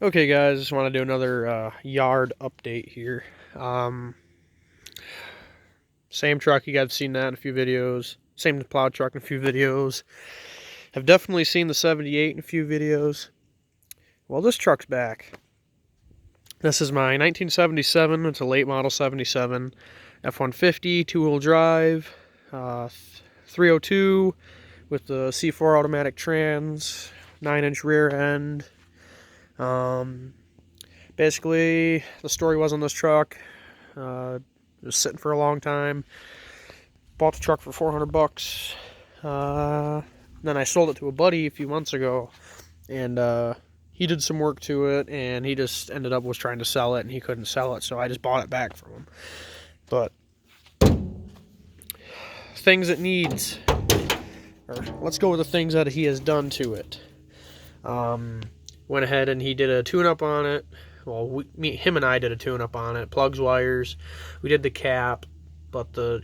Okay, guys, just want to do another yard update here. Um, Same truck, you guys have seen that in a few videos. Same plow truck in a few videos. Have definitely seen the 78 in a few videos. Well, this truck's back. This is my 1977. It's a late model 77. F-150, two-wheel drive, 302 with the C4 automatic trans, 9-inch rear end. Basically, the story was on this truck. It was sitting for a long time. Bought the truck for 400 bucks. Then I sold it to a buddy a few months ago, and he did some work to it, and he just ended up was trying to sell it, and he couldn't sell it, so I just bought it back from him. But things it needs, or let's go with the things that he has done to it. Went ahead and he did a tune-up on it. Well, him and I did a tune-up on it. Plugs, wires. We did the cap, but the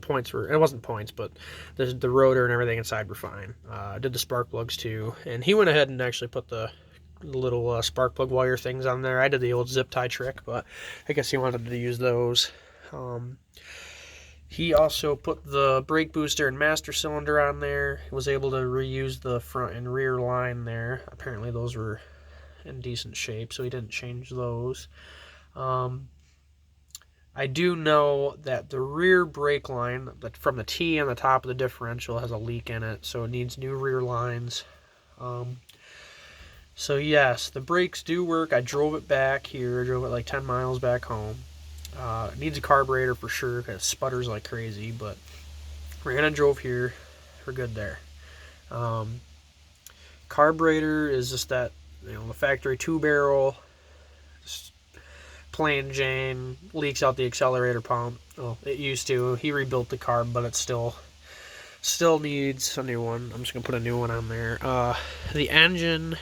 points were, it wasn't points, but the rotor and everything inside were fine. Did the spark plugs too, and he went ahead and actually put the little spark plug wire things on there. I did the old zip tie trick, but I guess he wanted to use those. He also put the brake booster and master cylinder on there. He was able to reuse the front and rear line there. Apparently those were in decent shape, so he didn't change those. I do know that the rear brake line from the T on the top of the differential has a leak in it, so it needs new rear lines. So yes, the brakes do work. I drove it back here, drove it like 10 miles back home. It needs a carburetor for sure because it sputters like crazy, but ran and drove here. We're good there. Carburetor is just that, the factory 2-barrel, plain Jane, leaks out the accelerator pump. Well, it used to. He rebuilt the carb, but it still needs a new one. I'm just gonna put a new one on there. The engine,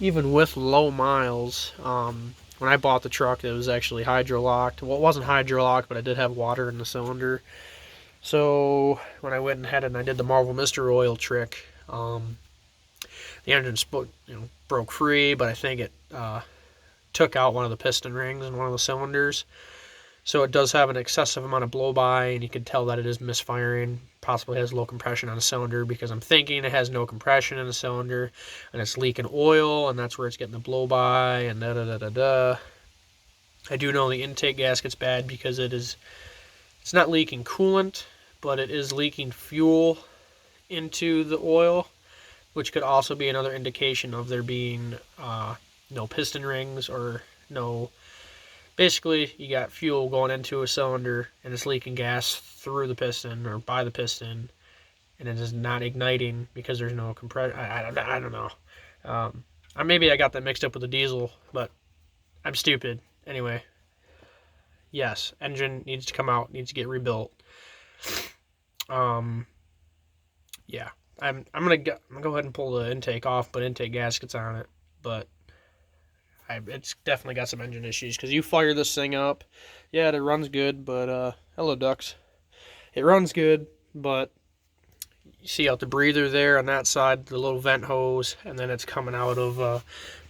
even with low miles, when I bought the truck, it was actually hydro-locked. Well, it wasn't hydro-locked, but it did have water in the cylinder. So when I went ahead and I did the Marvel Mr. Oil trick, the engine broke free, but I think it took out one of the piston rings in one of the cylinders. So it does have an excessive amount of blow-by, and you can tell that it is misfiring. Possibly has low compression on a cylinder, because I'm thinking it has no compression in the cylinder, and it's leaking oil, and that's where it's getting the blow-by, and da-da-da-da-da. I do know the intake gasket's bad because it's not leaking coolant, but it is leaking fuel into the oil, which could also be another indication of there being no piston rings or no... Basically, you got fuel going into a cylinder, and it's leaking gas through the piston or by the piston, and it is not igniting because there's no compression. I don't know. Maybe I got that mixed up with the diesel, but I'm stupid. Anyway, yes, engine needs to come out, needs to get rebuilt. Yeah, I'm gonna go ahead and pull the intake off, but intake gasket's on it, but it's definitely got some engine issues, because you fire this thing up, yeah, it runs good, but hello ducks, it runs good, but you see out the breather there on that side, the little vent hose, and then it's coming out of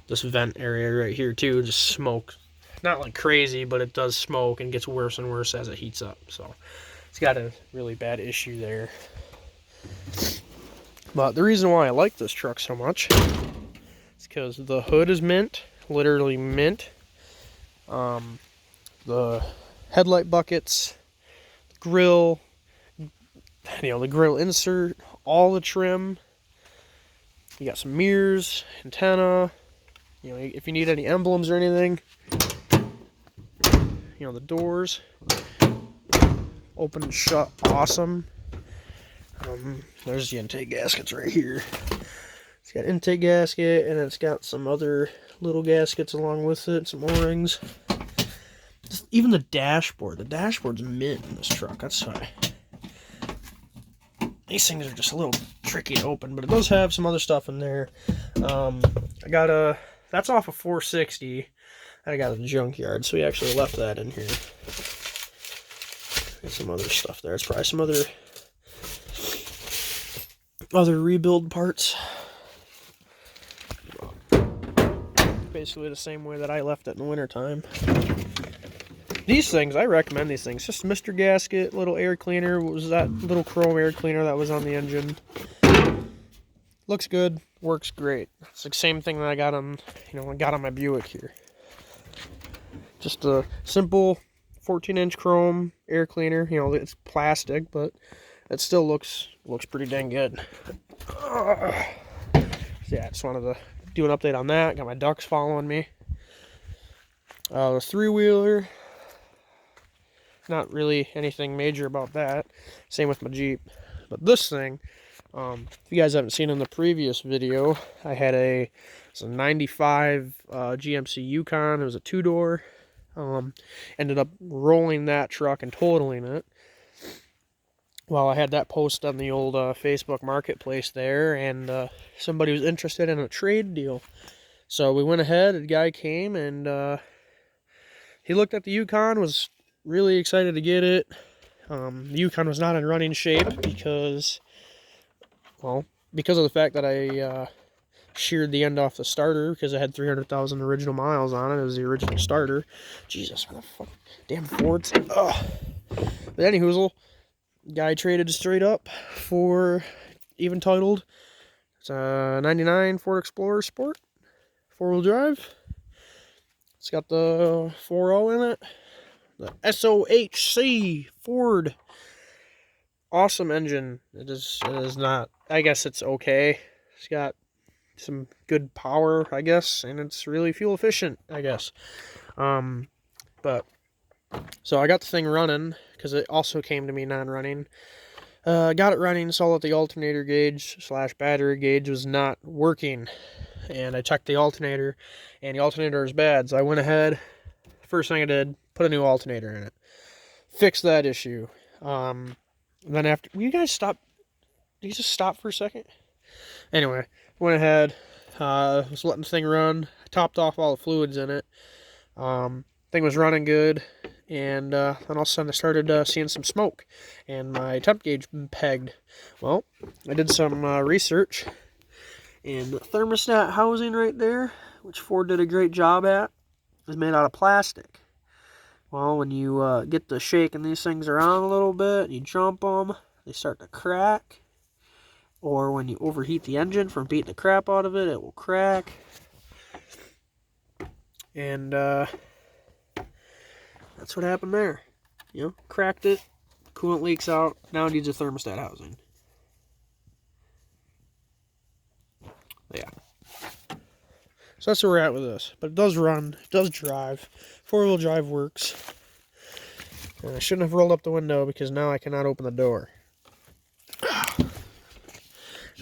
this vent area right here too, just smoke. Not like crazy, but it does smoke and gets worse and worse as it heats up, so it's got a really bad issue there. But the reason why I like this truck so much is because the hood is mint. Literally mint. The headlight buckets, grill, the grill insert, all the trim. You got some mirrors, antenna. If you need any emblems or anything. The doors, open and shut, awesome. There's the intake gaskets right here. It's got intake gasket, and it's got some other little gaskets along with it, some O-rings. Even the dashboard's mint in this truck. That's why these things are just a little tricky to open, but it does have some other stuff in there. I got that's off of 460. I got a junkyard, so we actually left that in here. Got some other stuff there. It's probably some other rebuild parts. basically the same way that I left it in the wintertime. These things, I recommend these things. Just Mr. Gasket, little air cleaner. What was that little chrome air cleaner that was on the engine? Looks good, works great. It's the same thing that I got on, I got on my Buick here. Just a simple 14-inch chrome air cleaner. It's plastic, but it still looks pretty dang good. So yeah, I just wanted to do an update on that. Got my ducks following me. The three-wheeler, not really anything major about that. Same with my Jeep. But this thing, if you guys haven't seen in the previous video, I had it's a 95 GMC Yukon. It was a two-door. Ended up rolling that truck and totaling it. Well, I had that post on the old Facebook marketplace there, and somebody was interested in a trade deal. So we went ahead, a guy came, and he looked at the Yukon, was really excited to get it. The Yukon was not in running shape because of the fact that I sheared the end off the starter because it had 300,000 original miles on it. It was the original starter. Jesus, what the fuck? Damn Fords. Ugh. But anyhoozle, guy traded straight up for even titled. It's a 99 Ford Explorer Sport, 4-wheel drive. It's got the 4.0 in it. The SOHC Ford. Awesome engine. It is not, I guess it's okay. It's got some good power, I guess, and it's really fuel efficient, I guess. But so I got the thing running because it also came to me non-running. Got it running, saw that the alternator gauge / battery gauge was not working, and I checked the alternator, and the alternator is bad. So I went ahead. First thing I did, put a new alternator in it, fix that issue. Then after, will you guys stop? Did you just stop for a second? Anyway, went ahead, was letting the thing run, topped off all the fluids in it. Thing was running good, and then all of a sudden I started seeing some smoke, and my temp gauge pegged. Well, I did some research, and the thermostat housing right there, which Ford did a great job at, is made out of plastic. Well, when you get to shaking these things around a little bit, and you jump them, they start to crack. Or when you overheat the engine from beating the crap out of it, it will crack. And that's what happened there. Cracked it, coolant leaks out, now it needs a thermostat housing. But yeah. So that's where we're at with this. But it does run, it does drive. 4-wheel drive works. And I shouldn't have rolled up the window because now I cannot open the door.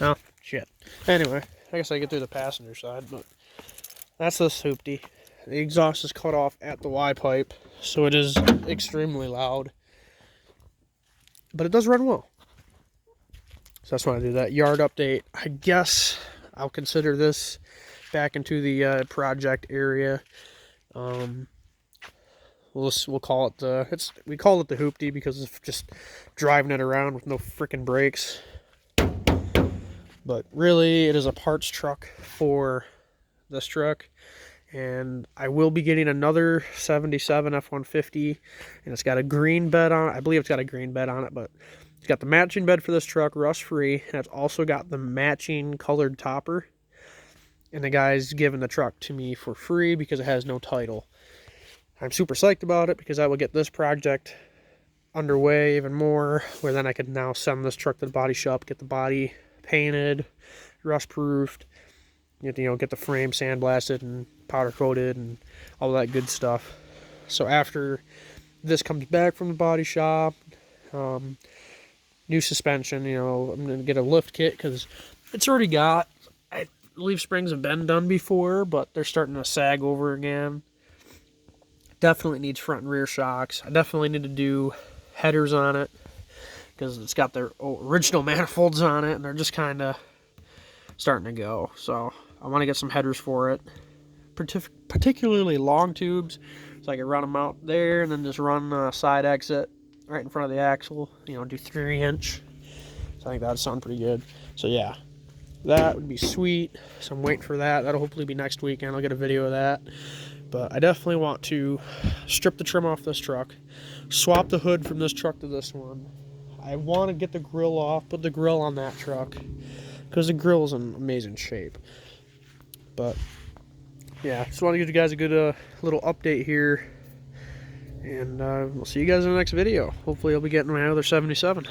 Oh, shit. Anyway, I guess I get through the passenger side, but that's the hoopty. The exhaust is cut off at the Y pipe, so it is extremely loud. But it does run well. So that's why I do that. Yard update. I guess I'll consider this back into the project area. We'll call it we call it the hoopty because it's just driving it around with no freaking brakes. But really, it is a parts truck for this truck. And I will be getting another 77 F-150. And it's got a green bed on it. I believe it's got a green bed on it. But it's got the matching bed for this truck, rust-free. And it's also got the matching colored topper. And the guy's giving the truck to me for free because it has no title. I'm super psyched about it because I will get this project underway even more. Where then I could now send this truck to the body shop, get the body painted, rust proofed, get the frame sandblasted and powder coated and all that good stuff. So after this comes back from the body shop, new suspension, I'm gonna get a lift kit because it's already got, leaf springs have been done before, but they're starting to sag over again. Definitely needs front and rear shocks. I definitely need to do headers on it because it's got their original manifolds on it, and they're just kind of starting to go. So I want to get some headers for it, particularly long tubes, so I can run them out there and then just run a side exit right in front of the axle, do 3-inch. So I think that'd sound pretty good. So yeah, That would be sweet. So I'm waiting for that. That'll hopefully be next weekend. I'll get a video of that. But I definitely want to strip the trim off this truck, swap the hood from this truck to this one. I want to get the grill off, put the grill on that truck, because the grill is in amazing shape. But yeah, just want to give you guys a good little update here. And we'll see you guys in the next video. Hopefully I'll be getting my other 77.